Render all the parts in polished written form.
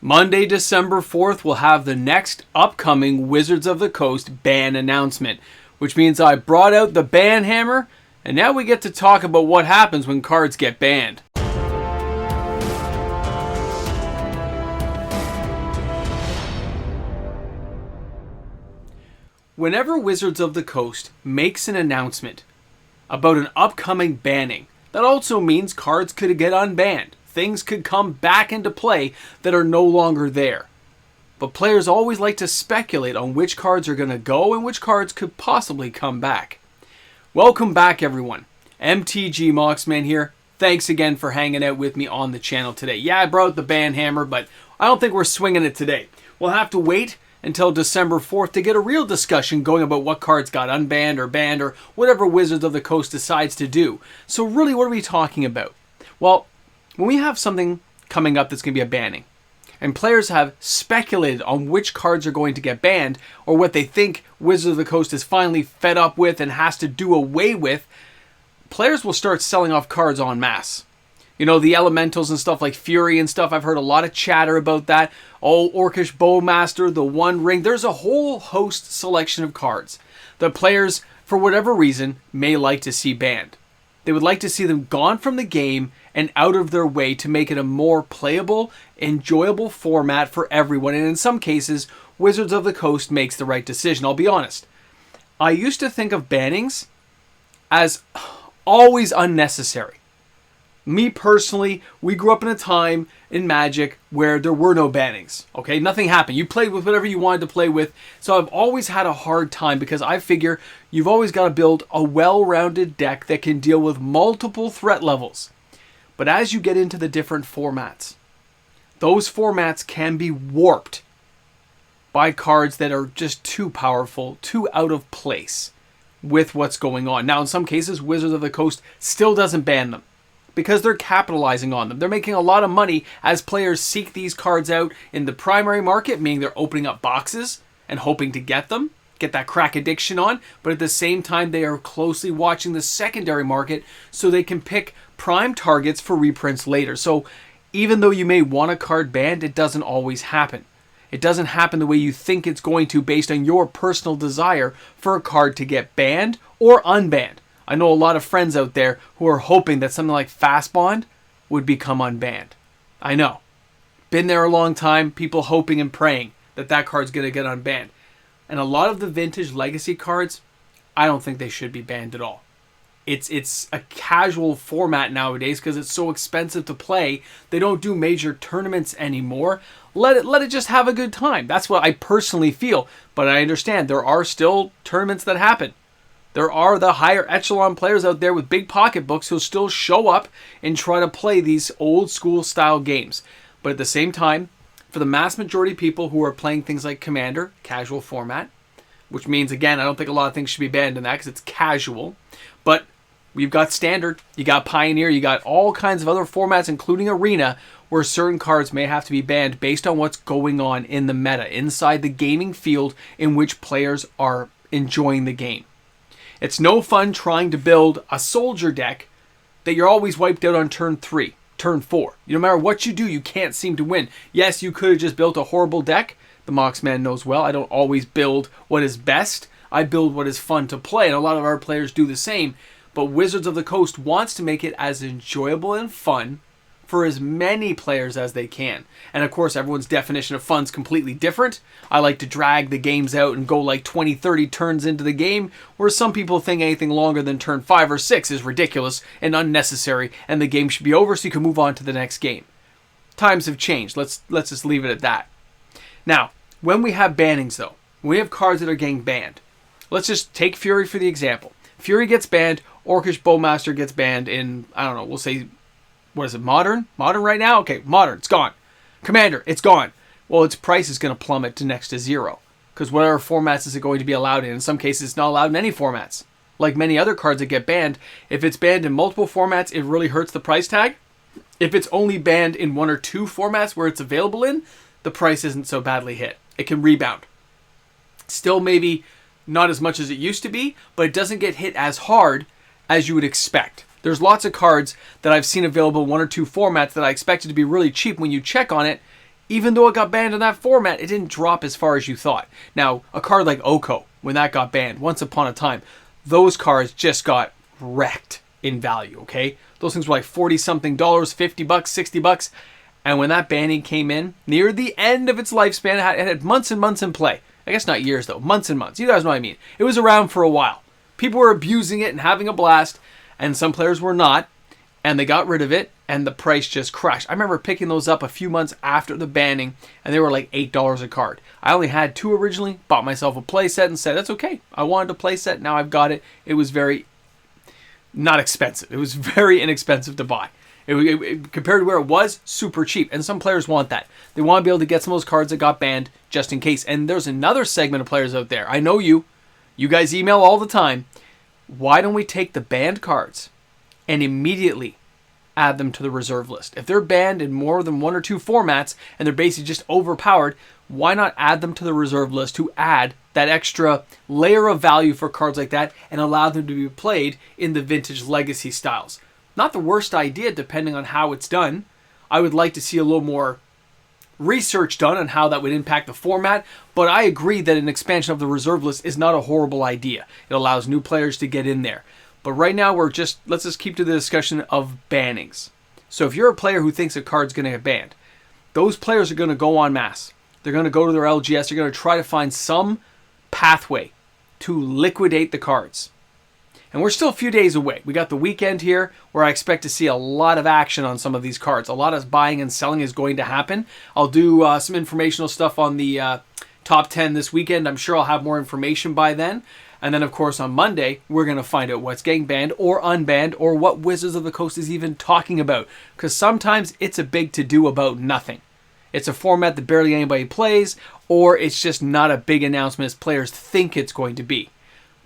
Monday, December 4th, we'll have the next upcoming Wizards of the Coast ban announcement, which means I brought out the ban hammer, and now we get to talk about what happens when cards get banned. Whenever Wizards of the Coast makes an announcement about an upcoming banning, that also means cards could get unbanned. Things could come back into play that are no longer there. But players always like to speculate on which cards are going to go and which cards could possibly come back. Welcome back, everyone. MTG Moxman here. Thanks again for hanging out with me on the channel today. Yeah, I brought the ban hammer, but I don't think we're swinging it today. We'll have to wait until December 4th to get a real discussion going about what cards got unbanned or banned or whatever Wizards of the Coast decides to do. So really, what are we talking about? Well, when we have something coming up that's going to be a banning, and players have speculated on which cards are going to get banned, or what they think Wizards of the Coast is finally fed up with and has to do away with, players will start selling off cards en masse. You know, the elementals and stuff like Fury and stuff, I've heard a lot of chatter about that. Oh, Orcish Bowmaster, the One Ring. There's a whole host selection of cards that players, for whatever reason, may like to see banned. They would like to see them gone from the game and out of their way to make it a more playable, enjoyable format for everyone. And in some cases, Wizards of the Coast makes the right decision. I'll be honest. I used to think of bannings as always unnecessary. Me personally, we grew up in a time in Magic where there were no bannings. Okay, nothing happened. You played with whatever you wanted to play with. So I've always had a hard time because I figure you've always got to build a well-rounded deck that can deal with multiple threat levels. But as you get into the different formats, those formats can be warped by cards that are just too powerful, too out of place with what's going on. Now, in some cases, Wizards of the Coast still doesn't ban them, because they're capitalizing on them. They're making a lot of money as players seek these cards out in the primary market, meaning they're opening up boxes and hoping to get them, get that crack addiction on, but at the same time they are closely watching the secondary market so they can pick prime targets for reprints later. So even though you may want a card banned, it doesn't always happen. It doesn't happen the way you think it's going to based on your personal desire for a card to get banned or unbanned. I know a lot of friends out there who are hoping that something like Fast Bond would become unbanned. I know. Been there a long time, people hoping and praying that that card's going to get unbanned. And a lot of the vintage legacy cards, I don't think they should be banned at all. It's a casual format nowadays because it's so expensive to play. They don't do major tournaments anymore. Let it just have a good time. That's what I personally feel. But I understand there are still tournaments that happen. There are the higher echelon players out there with big pocketbooks who still show up and try to play these old school style games. But at the same time, for the mass majority of people who are playing things like Commander, casual format, which means, again, I don't think a lot of things should be banned in that because it's casual. But we've got Standard, you got Pioneer, you got all kinds of other formats, including Arena, where certain cards may have to be banned based on what's going on in the meta, inside the gaming field in which players are enjoying the game. It's no fun trying to build a soldier deck that you're always wiped out on turn 3, turn 4. No matter what you do, you can't seem to win. Yes, you could have just built a horrible deck. The Moxman knows well. I don't always build what is best. I build what is fun to play, and a lot of our players do the same. But Wizards of the Coast wants to make it as enjoyable and fun for as many players as they can. And of course, everyone's definition of fun is completely different. I like to drag the games out and go like 20, 30 turns into the game, whereas some people think anything longer than turn 5 or 6 is ridiculous and unnecessary, and the game should be over so you can move on to the next game. Times have changed. Let's just leave it at that. Now, when we have bannings though, when we have cards that are getting banned, let's just take Fury for the example. Fury gets banned, Orcish Bowmaster gets banned in, I don't know, we'll say, what is it, Modern? Modern right now? Okay, Modern, it's gone. Commander, it's gone. Well, its price is going to plummet to next to 0. Because whatever formats is it going to be allowed in? In some cases, it's not allowed in any formats. Like many other cards that get banned, if it's banned in multiple formats, it really hurts the price tag. If it's only banned in 1 or 2 formats where it's available in, the price isn't so badly hit. It can rebound. Still maybe not as much as it used to be, but it doesn't get hit as hard as you would expect. There's lots of cards that I've seen available in 1 or 2 formats that I expected to be really cheap. When you check on it, even though it got banned in that format, it didn't drop as far as you thought. Now, a card like Oko, when that got banned, once upon a time, those cards just got wrecked in value, okay? Those things were like 40-something dollars, 50 bucks, 60 bucks. And when that banning came in, near the end of its lifespan, it had months and months in play. I guess not years, though. Months and months. You guys know what I mean. It was around for a while. People were abusing it and having a blast, and some players were not, and they got rid of it, and the price just crashed. I remember picking those up a few months after the banning, and they were like $8 a card. I only had 2 originally, bought myself a playset, and said, that's okay. I wanted a playset, now I've got it. It was very not expensive. It was very inexpensive to buy. It, compared to where it was, super cheap. And some players want that. They want to be able to get some of those cards that got banned just in case. And there's another segment of players out there. I know you. You guys email all the time. Why don't we take the banned cards and immediately add them to the reserve list? If they're banned in more than 1 or 2 formats and they're basically just overpowered, why not add them to the reserve list to add that extra layer of value for cards like that and allow them to be played in the vintage legacy styles? Not the worst idea depending on how it's done. I would like to see a little more research done on how that would impact the format, but I agree that an expansion of the reserve list is not a horrible idea. It allows new players to get in there. But right now let's just keep to the discussion of bannings. So if you're a player who thinks a card's going to get banned, those players are going to go en masse. They're going to go to their LGS. They're going to try to find some pathway to liquidate the cards. And we're still a few days away. We got the weekend here where I expect to see a lot of action on some of these cards. A lot of buying and selling is going to happen. I'll do some informational stuff on the top 10 this weekend. I'm sure I'll have more information by then. And then, of course, on Monday, we're going to find out what's getting banned or unbanned or what Wizards of the Coast is even talking about. Because sometimes it's a big to-do about nothing. It's a format that barely anybody plays, or it's just not a big announcement as players think it's going to be.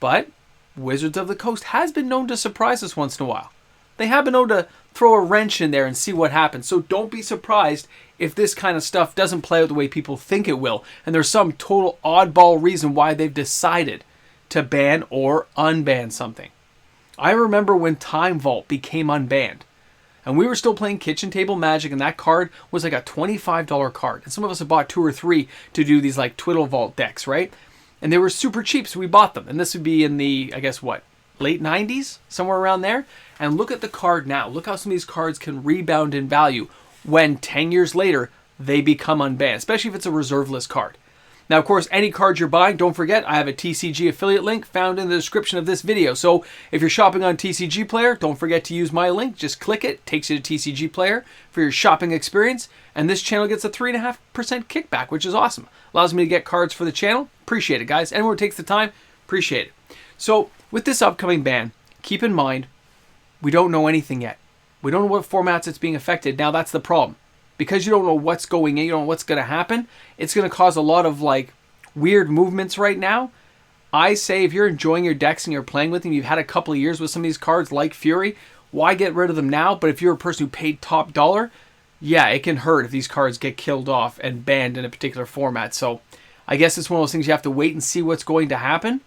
But Wizards of the Coast has been known to surprise us once in a while. They have been known to throw a wrench in there and see what happens. So don't be surprised if this kind of stuff doesn't play out the way people think it will. And there's some total oddball reason why they've decided to ban or unban something. I remember when Time Vault became unbanned. And we were still playing Kitchen Table Magic, and that card was like a $25 card. And some of us have bought 2 or 3 to do these like Twiddle Vault decks, right? And they were super cheap, so we bought them. And this would be in the, I guess, what, late 90s? Somewhere around there. And look at the card now. Look how some of these cards can rebound in value when 10 years later they become unbanned, especially if it's a reserve list card. Now, of course, any card you're buying, don't forget, I have a TCG affiliate link found in the description of this video. So if you're shopping on TCG Player, don't forget to use my link. Just click it. Takes you to TCG Player for your shopping experience. And this channel gets a 3.5% kickback, which is awesome. Allows me to get cards for the channel. Appreciate it, guys. Anyone who takes the time, appreciate it. So with this upcoming ban, keep in mind, we don't know anything yet. We don't know what formats it's being affected. Now, that's the problem. Because you don't know what's going in, you don't know what's going to happen, it's going to cause a lot of like weird movements right now. I say if you're enjoying your decks and you're playing with them, you've had a couple of years with some of these cards like Fury, why get rid of them now? But if you're a person who paid top dollar, yeah, it can hurt if these cards get killed off and banned in a particular format. So I guess it's one of those things you have to wait and see what's going to happen.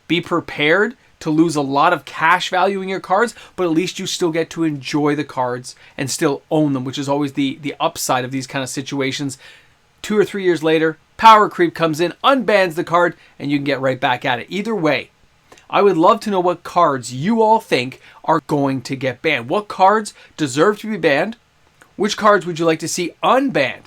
Be prepared to lose a lot of cash value in your cards, but at least you still get to enjoy the cards and still own them, which is always the upside of these kind of situations. 2 or 3 years later, power creep comes in, unbans the card, and you can get right back at it. Either way, I would love to know what cards you all think are going to get banned. What cards deserve to be banned? Which cards would you like to see unbanned?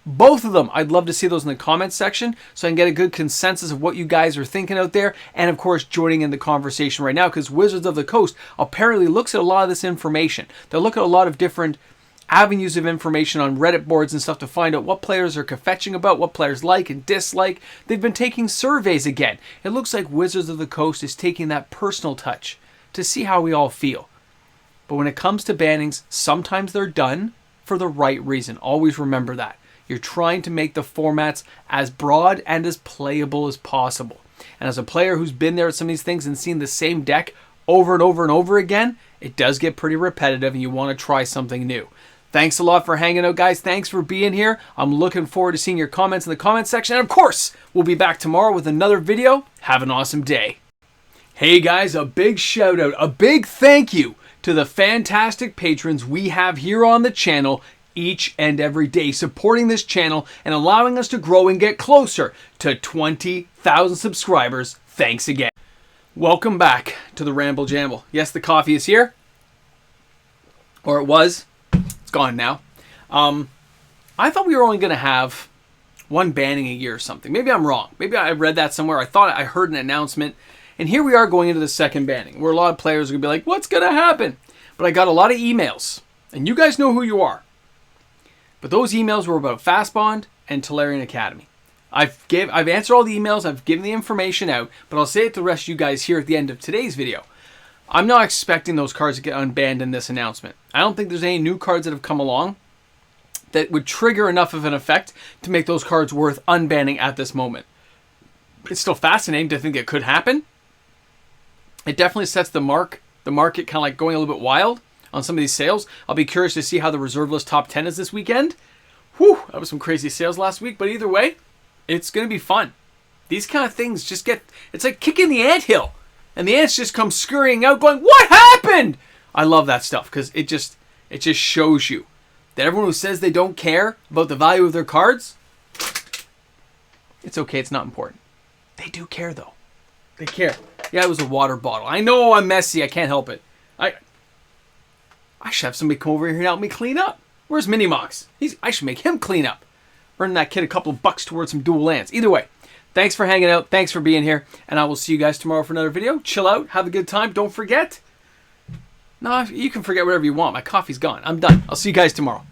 Both of them. I'd love to see those in the comments section so I can get a good consensus of what you guys are thinking out there. And of course, joining in the conversation right now, because Wizards of the Coast apparently looks at a lot of this information. They'll look at a lot of different avenues of information on Reddit boards and stuff to find out what players are kvetching about, what players like and dislike. They've been taking surveys again. It looks like Wizards of the Coast is taking that personal touch to see how we all feel. But when it comes to bannings, sometimes they're done for the right reason. Always remember that. You're trying to make the formats as broad and as playable as possible. And as a player who's been there at some of these things and seen the same deck over and over and over again, it does get pretty repetitive and you want to try something new. Thanks a lot for hanging out, guys. Thanks for being here. I'm looking forward to seeing your comments in the comments section. And of course, we'll be back tomorrow with another video. Have an awesome day. Hey guys, a big shout out, a big thank you to the fantastic patrons we have here on the channel, each and every day, supporting this channel and allowing us to grow and get closer to 20,000 subscribers. Thanks again. Welcome back to the Ramble Jamble. Yes, the coffee is here. Or it was. It's gone now. I thought we were only going to have one banning a year or something. Maybe I'm wrong. Maybe I read that somewhere. I thought I heard an announcement. And here we are going into the second banning, where a lot of players are going to be like, what's going to happen? But I got a lot of emails. And you guys know who you are. But those emails were about Fastbond and Tolarian Academy. I've answered all the emails. I've given the information out. But I'll say it to the rest of you guys here at the end of today's video. I'm not expecting those cards to get unbanned in this announcement. I don't think there's any new cards that have come along that would trigger enough of an effect to make those cards worth unbanning at this moment. It's still fascinating to think it could happen. It definitely sets the market kind of like going a little bit wild on some of these sales. I'll be curious to see how the reserve list top 10 is this weekend. Whew, that was some crazy sales last week, but either way, it's going to be fun. These kind of things just it's like kicking the anthill. And the ants just come scurrying out going, what happened? I love that stuff because it just shows you that everyone who says they don't care about the value of their cards, it's okay, it's not important. They do care though. They care. Yeah, it was a water bottle. I know I'm messy, I can't help it. I should have somebody come over here and help me clean up. Where's Minimox? I should make him clean up. Earn that kid a couple of bucks towards some dual lands. Either way, thanks for hanging out. Thanks for being here. And I will see you guys tomorrow for another video. Chill out. Have a good time. Don't forget. No, you can forget whatever you want. My coffee's gone. I'm done. I'll see you guys tomorrow.